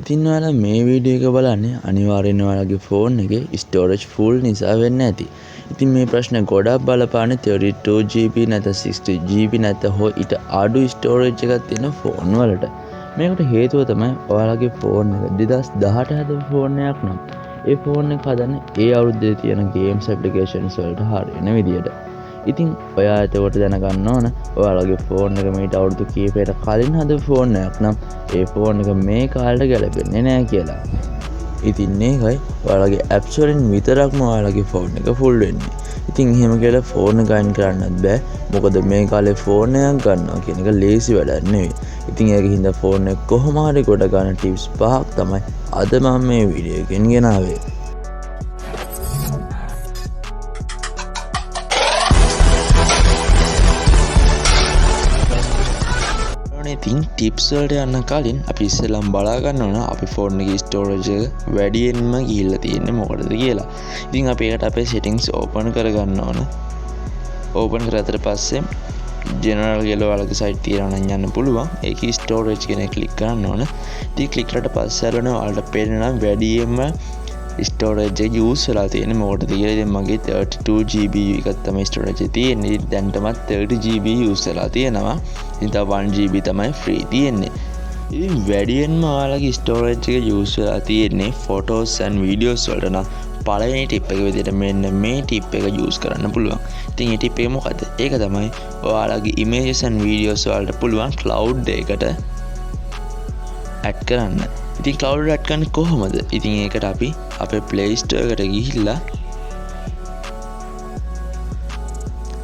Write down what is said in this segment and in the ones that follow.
ඉතින් ඔයාලා මේ වීඩියෝ එක බලන්නේ අනිවාර්යෙන්ම ඔයාලගේ ෆෝන් එකේ ස්ටෝරේජ් ෆුල් නිසා වෙන්න ඇති. ඉතින් මේ ප්‍රශ්නේ ගොඩක් බලපාන්නේ 32GB නැත්නම් 60GB නැත්නම් හෝ ඊට අඩු ස්ටෝරේජ් එකක් තියෙන ෆෝන් වලට. මේකට හේතුව තමයි ඔයාලගේ ෆෝන් එක 2018 හදපු ෆෝන් එකක් නම් ඒ ෆෝන් එක හදන්නේ ඒ අවුරුද්දේ තියෙන ගේම්ස් ඇප්ලිකේෂන්ස් වලට හරියන විදියට. ඉතින් ඔයා එතකොට දැනගන්න ඕන ඔයාලගේ ෆෝන් එක මීට අවුරුදු කීපයකට කලින් හදපු ෆෝන් එකක් නම් ඒ ෆෝන් එක මේ කාලෙට ගැලපෙන්නේ නැහැ කියලා. ඉතින් ඒකයි ඔයාලගේ ඇප්ස් වලින් විතරක්ම ඔයාලගේ ෆෝන් එක ෆුල් වෙන්නේ. ඉතින් එහෙම කියලා ෆෝන් එක අයින් කරන්නත් බෑ. මොකද මේ කාලේ ෆෝන් එකක් ගන්නවා කියන එක ලේසි වැඩක් නෙවෙයි. ඉතින් ඒකින් හින්දා ෆෝන් එක කොහොම හරි කොට ගන්න ටිප්ස් පහක් තමයි අද මම මේ වීඩියෝ එකෙන් ගෙනාවේ. ඉතින් ටිප්ස් වලට යන්න කලින් අපි ඉස්සෙල්ලාම බලා ගන්න ඕන අපි ෆෝන් එකේ ස්ටෝරේජ් එක වැඩියෙන්ම ගිහිල්ලා තියෙන්නේ මොකටද කියලා. ඉතින් අපි ඒකට අපේ settings open කරගන්න ඕන. open කරාට පස්සේ general කියලා ඔයාලගේ site තියෙනවා නම් යන්න පුළුවන්. ඒකේ storage කියන එක click කරන්න ඕන. ඉතින් click කරාට පස්සේ අරගෙන ඔයාලට පේනවා වැඩියෙන්ම storage එක use වෙලා තියෙන්නේ මොකටද කියලා. ඉතින් මගේ 32GB එකක් තමයි storage එක තියෙන්නේ. ඉතින් දැන්ටමත් 30GB use වෙලා තියෙනවා. ඉතින් තව 1GB තමයි free තියෙන්නේ. ඉතින් වැඩියෙන්ම ඔයාලගේ storage එක use වෙලා තියෙන්නේ photos and videos වලට නම් පළවෙනි tip එක විදිහට මෙන්න මේ tip එක use කරන්න පුළුවන්. ඉතින් මේ tip එක මොකද? ඒක තමයි ඔයාලගේ images and videos වලට පුළුවන් cloud එකකට add කරන්න. ඉතින් cloud add කරන්නේ කොහොමද? ඉතින් ඒකට අපි අපේ Play Store එකට ගිහිල්ලා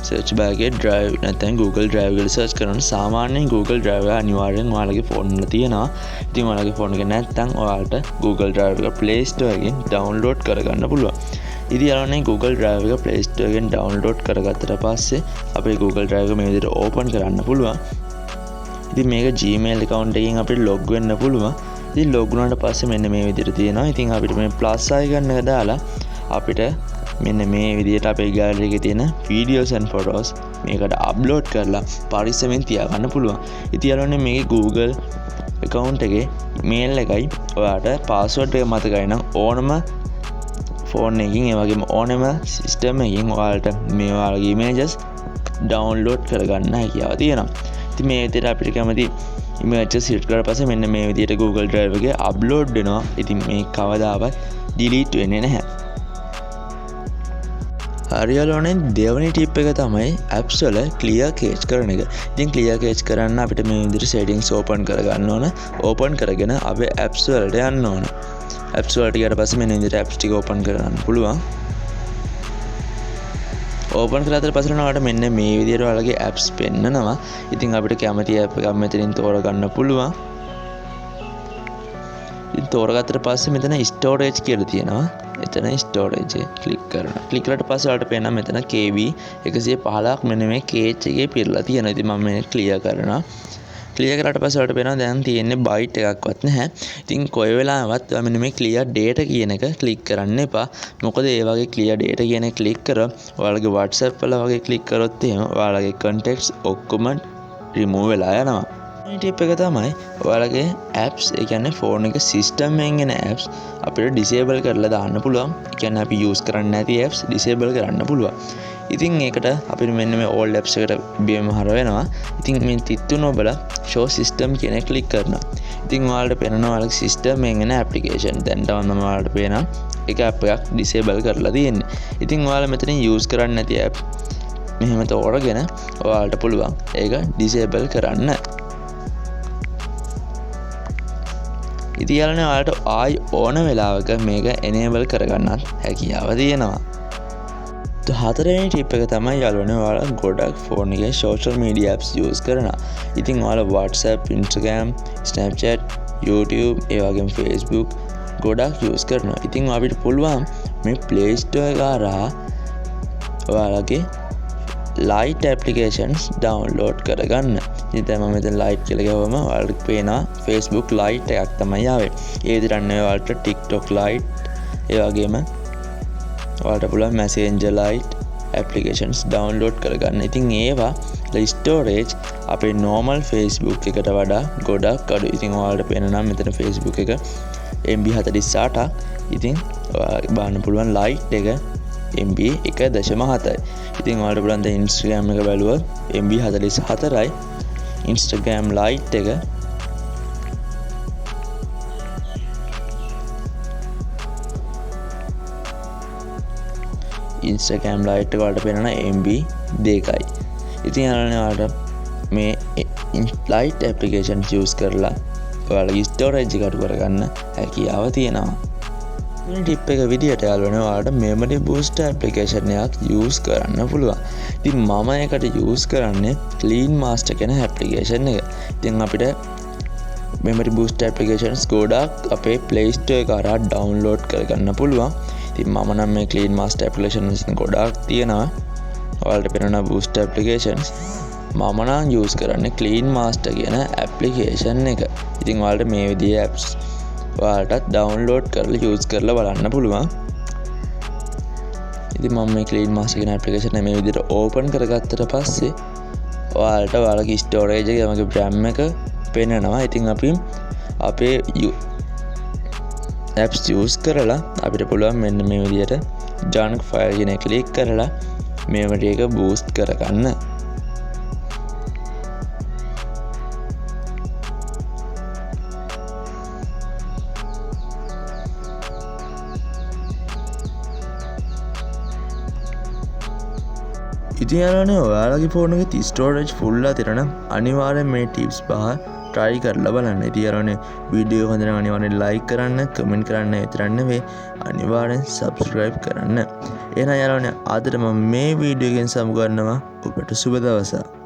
search bar එකේ drive නැත්නම් Google Drive කියලා search කරනවා. සාමාන්‍යයෙන් Google Drive එක අනිවාර්යෙන් ඔයාලගේ ෆෝන් වල තියෙනවා. ඉතින් ඔයාලගේ ෆෝන් එකේ නැත්නම් ඔයාලට Google Drive එක Play Store එකෙන් download කරගන්න පුළුවන්. ඉතින් යාළුවනේ Google Drive එක Play Store එකෙන් download කරගත්තට පස්සේ අපේ Google Drive එක මේ විදිහට open කරන්න පුළුවන්. ඉතින් මේක Gmail account එකෙන් අපිට log වෙන්න පුළුවන්. ඉතින් log වුණාට පස්සේ මෙන්න මේ විදිහට තියෙනවා. ඉතින් අපිට මේ plus icon එක දාලා අපිට මෙන්න මේ විදිහට අපේ gallery එකේ තියෙන videos and photos මේකට upload කරලා පරිස්සමෙන් තියාගන්න පුළුවන්. ඉතින් යාළුවනේ මේකේ Google account එකේ email එකයි ඔයාට password එක මතකයි නම් ඕනම phone එකකින් ඒ වගේම ඕනම system එකකින් ඔයාලට මේ ඔයාලගේ images download කරගන්න හැකියාව තියෙනවා. ඉතින් මේ විදිහට අපිට කැමති images select කරලා පස්සේ මෙන්න මේ විදිහට Google Drive එකේ upload වෙනවා. ඉතින් මේ කවදාවත් delete වෙන්නේ නැහැ. හරියලෝනේ දෙවැනි ටිප් එක තමයි apps වල clear cache කරන එක. ඉතින් clear cache කරන්න අපිට මේ විදිහට settings open කරගන්න ඕන. open කරගෙන අපේ apps වලට යන්න ඕන. apps වලට ගියාට පස්සේ මෙන්න විදිහට apps ටික open කරගන්න පුළුවන්. open කරාට පස්සේ ඔයාලට මෙන්න මේ විදිහට ඔයාලගේ apps පෙන්නනවා. ඉතින් අපිට කැමති app එකක් මෙතනින් තෝරගන්න පුළුවන්. ඉතින් තෝරගත්තට පස්සේ මෙතන storage කියලා තියෙනවා. එතන storage එක click කරනවා. click කරාට පස්සේ ඔයාලට පේනවා මෙතන KB 115ක් මෙන්න මේ cache එකේ පිරලා තියෙනවා. ඉතින් මම මේක clear කරනවා. clear කරාට පස්සේ ඔයාලට පේනවා දැන් තියෙන්නේ byte එකක්වත් නැහැ. ඉතින් කොයි වෙලාවවත් ඔයා මෙන්න මේ clear data කියන එක click කරන්න එපා. මොකද ඒ වගේ clear data කියන එක click කරොත් ඔයාලගේ WhatsApp වල වගේ click කරොත් එහෙම ඔයාලගේ contacts ඔක්කොම remove වෙලා යනවා. ටිප් එක තමයි ඔයාලගේ apps ඒ කියන්නේ ෆෝන් එක සිස්ටම් එකෙන් එන apps අපිට disable කරලා දාන්න පුළුවන්. ඒ කියන්නේ අපි use කරන්නේ නැති apps disable කරන්න පුළුවන්. ඉතින් ඒකට අපිට මෙන්න මේ all apps එකට බිම හර වෙනවා. ඉතින් මේ තිත්තුන ඔබලා show system කියන එක click කරනවා. ඉතින් ඔයාලට පේනවා ඔයාලගේ සිස්ටම් එකෙන් එන application. දැන් තමයි ඔයාලට පේනවා එක app එකක් disable කරලා තියෙන්නේ. ඉතින් ඔයාලා මෙතනින් use කරන්නේ නැති app මෙහෙම තෝරගෙන ඔයාලට පුළුවන් ඒක disable කරන්න. ඉතින් යාළුවනේ ඔයාලට ආයි ඕන වෙලාවක මේක enable කරගන්නත් හැකියාව තියෙනවා. හතරවෙනි ටිප් එක තමයි යාළුවනේ ඔයාලා ගොඩක් ෆෝන් එකේ social media apps use කරනවා. ඉතින් ඔයාලා WhatsApp, Instagram, Snapchat, YouTube, ඒ වගේම Facebook ගොඩක් use කරනවා. ඉතින් අපිට පුළුවන් මේ Play Store එක හරහා ඔයාලගේ light applications download කරගන්න. ඉතින් දැන් මම මෙතන light කියලා ගහුවම ඔයාලට පේනවා Facebook light එකක් තමයි ආවේ. ඒ විදිහට නෙවෙයි ඔයාලට TikTok light ඒ වගේම ඔයාලට පුළුවන් Messenger light applications download කරගන්න. ඉතින් ඒවා ස්ටෝරේජ් අපේ normal Facebook එකට වඩා ගොඩක් අඩුයි. ඉතින් ඔයාලට පේනවා මෙතන Facebook එක MB 48ක්. ඉතින් බලන්න පුළුවන් ලයිට් එක MB 1.7යි. ඉතින් ඔයාලට පුළුවන් දැන් Instagram එක බලුවොත් MB 44යි. Instagram ලයිට් එක Instagram ලයිට් එක වලට පේනවා MB 2යි. ඉතින් ඔයාලට මේ ලයිට් ඇප්ලිකේෂන් යූස් කරලා ඔයාලගේ ස්ටෝරේජ් එක අඩු කරගන්න හැකියාව තියෙනවා. මේ ටිප් එක විදියට යාළුවනේ ඔයාලට memory booster application එකක් යූස් කරන්න පුළුවන්. ඉතින් මම එකට යූස් කරන්නේ clean master කියන application එක. ඉතින් අපිට memory booster applications ගොඩක් අපේ play store එක හරහා download කරගන්න පුළුවන්. ඉතින් මම නම් මේ clean master applications ගොඩක් තියෙනවා. ඔයාලට පේනවා booster applications. මම නම් යූස් කරන්නේ clean master කියන application එක. ඉතින් ඔයාලට මේ විදිහේ apps ඔයාලටත් download කරලා යූස් කරලා බලන්න පුළුවන්. ඉතින් මම මේ clean master කියන application එක මේ විදිහට open කරගත්තට පස්සේ ඔයාලට ඔයාලගේ storage එක යමගේ RAM එක පේනවා. ඉතින් අපි අපේ apps use කරලා අපිට පුළුවන් මෙන්න මේ විදිහට junk file කියන එක click කරලා memory එක boost කරගන්න. ඉතින් යාළුවනේ ඔයාලගේ ෆෝන් එකේ ස්ටෝරේජ් ෆුල් ලා තියෙනවා නම් අනිවාර්යෙන් මේ ටිප්ස් පහ try කරලා බලන්න. ඉතින් යාළුවනේ වීඩියෝ එක හොඳ නම් අනිවාර්යෙන් like කරන්න, comment කරන්න විතරක් නෙවෙයි අනිවාර්යෙන් subscribe කරන්න. එහෙනම් යාළුවනේ අදට මම මේ වීඩියෝ එකෙන් සමු ගන්නවා. ඔබට සුබ දවසක්.